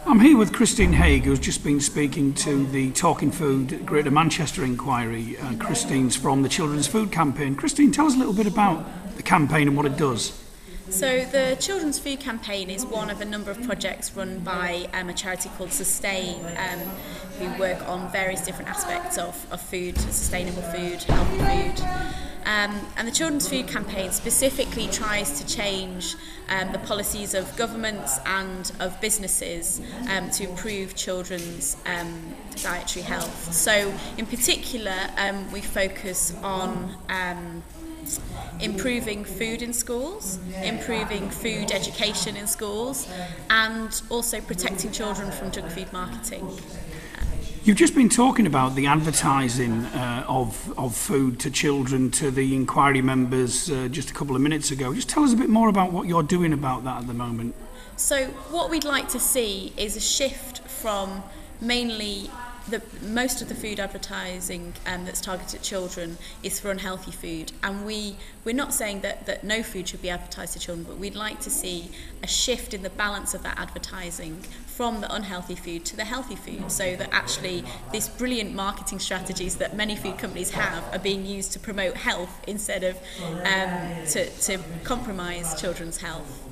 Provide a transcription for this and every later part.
I'm here with Christine Haigh, who's just been speaking to the Talking Food Greater Manchester inquiry. Christine's from the Children's Food Campaign. Christine, tell us a little bit about the campaign and what it does. So the Children's Food Campaign is one of a number of projects run by a charity called Sustain, who work on various different aspects of food, sustainable food, healthy food. And the Children's Food Campaign specifically tries to change the policies of governments and of businesses to improve children's dietary health. So in particular, we focus on improving food in schools, improving food education in schools, and also protecting children from junk food marketing. You've just been talking about the advertising of food to children to the inquiry members just a couple of minutes ago. Just tell us a bit more about what you're doing about that at the moment. So what we'd like to see is a shift from mainly most of the food advertising that's targeted at children is for unhealthy food, and we're not saying that no food should be advertised to children, but we'd like to see a shift in the balance of that advertising from the unhealthy food to the healthy food, so that actually these brilliant marketing strategies that many food companies have are being used to promote health instead of to compromise children's health.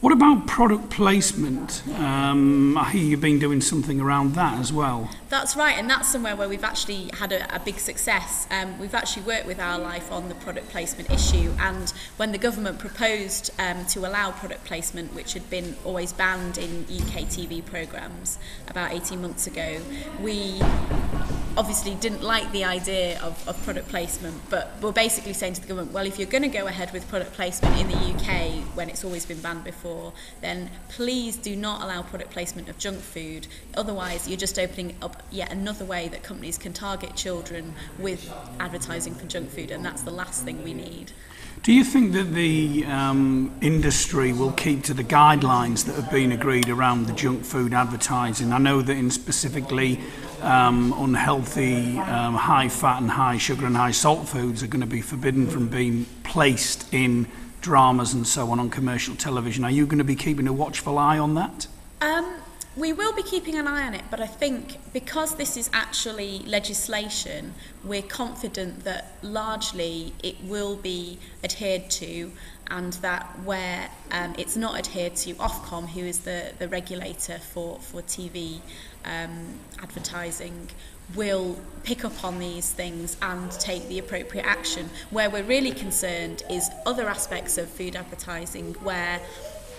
What about product placement? I hear you've been doing something around that as well. That's right, and that's somewhere where we've actually had a big success. We've actually worked with Our Life on the product placement issue, and when the government proposed to allow product placement, which had been always banned in UK TV programmes about 18 months ago, we obviously didn't like the idea of product placement, but we're basically saying to the government, well, if you're going to go ahead with product placement in the UK when it's always been banned before, then please do not allow product placement of junk food. Otherwise, you're just opening up yet another way that companies can target children with advertising for junk food, and that's the last thing we need. Do you think that the industry will keep to the guidelines that have been agreed around the junk food advertising? I know that in specifically unhealthy, high fat and high sugar and high salt foods are going to be forbidden from being placed in dramas and so on commercial television. Are you going to be keeping a watchful eye on that? We will be keeping an eye on it, but I think because this is actually legislation, we're confident that largely it will be adhered to, and that where it's not adhered to, Ofcom, who is the regulator for TV advertising, will pick up on these things and take the appropriate action. Where we're really concerned is other aspects of food advertising where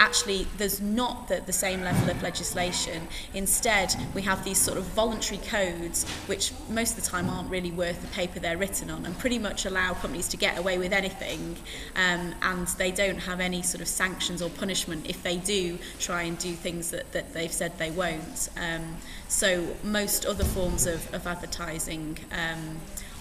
actually there's not the same level of legislation. Instead, we have these sort of voluntary codes which most of the time aren't really worth the paper they're written on, and pretty much allow companies to get away with anything, and they don't have any sort of sanctions or punishment if they do try and do things that they've said they won't. So most other forms of advertising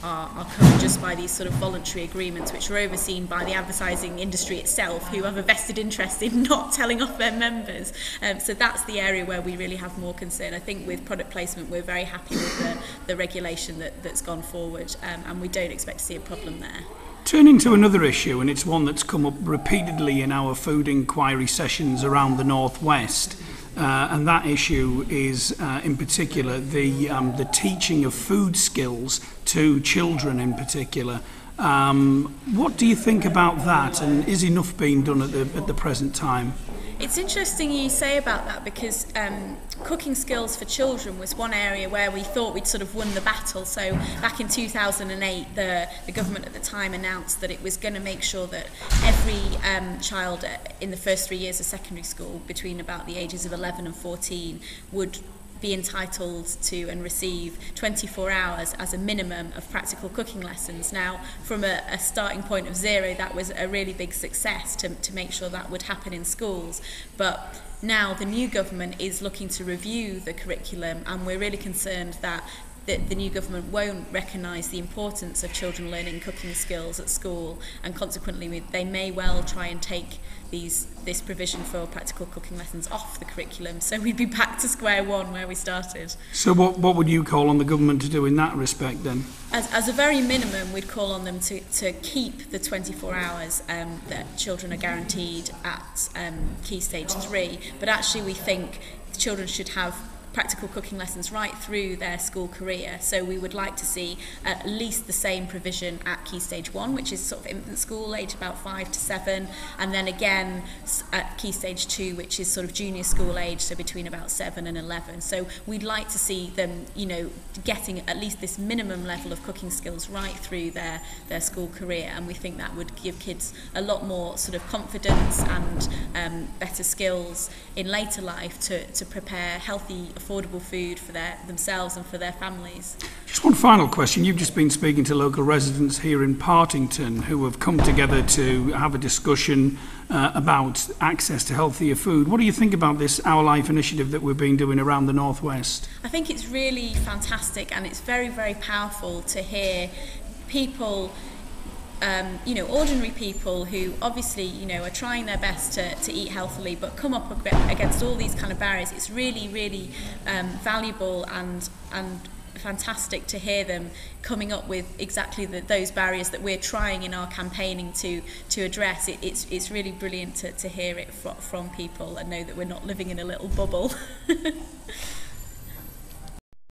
are covered just by these sort of voluntary agreements, which are overseen by the advertising industry itself, who have a vested interest in not telling off their members. So that's the area where we really have more concern. I think with product placement, we're very happy with the regulation that's gone forward, and we don't expect to see a problem there. Turning to another issue, and it's one that's come up repeatedly in our food inquiry sessions around the North West, and that issue is in particular the teaching of food skills to children in particular. What do you think about that, and is enough being done at the present time? It's interesting you say about that, because cooking skills for children was one area where we thought we'd sort of won the battle. So back in 2008, the government at the time announced that it was going to make sure that every child in the first 3 years of secondary school, between about the ages of 11 and 14, would be entitled to and receive 24 hours as a minimum of practical cooking lessons. Now, from a starting point of 0, that was a really big success to make sure that would happen in schools. But now the new government is looking to review the curriculum, and we're really concerned that the new government won't recognise the importance of children learning cooking skills at school, and consequently they may well try and take this provision for practical cooking lessons off the curriculum. So we'd be back to square one where we started. So what would you call on the government to do in that respect then? As a very minimum, we'd call on them to keep the 24 hours that children are guaranteed at Key Stage 3, but actually we think children should have practical cooking lessons right through their school career. So we would like to see at least the same provision at Key Stage 1, which is sort of infant school, age about 5 to 7, and then again at Key Stage 2, which is sort of junior school age, so between about 7 and 11. So we'd like to see them, you know, getting at least this minimum level of cooking skills right through their school career, and we think that would give kids a lot more sort of confidence and better skills in later life to prepare healthy, affordable food for themselves and for their families. Just one final question. You've just been speaking to local residents here in Partington who have come together to have a discussion about access to healthier food. What do you think about this Our Life initiative that we've been doing around the Northwest? I think it's really fantastic, and it's very, very powerful to hear people, you know, ordinary people who obviously, you know, are trying their best to eat healthily, but come up against all these kind of barriers. It's really, really valuable and fantastic to hear them coming up with exactly those barriers that we're trying in our campaigning to address. It's really brilliant to hear it from people and know that we're not living in a little bubble.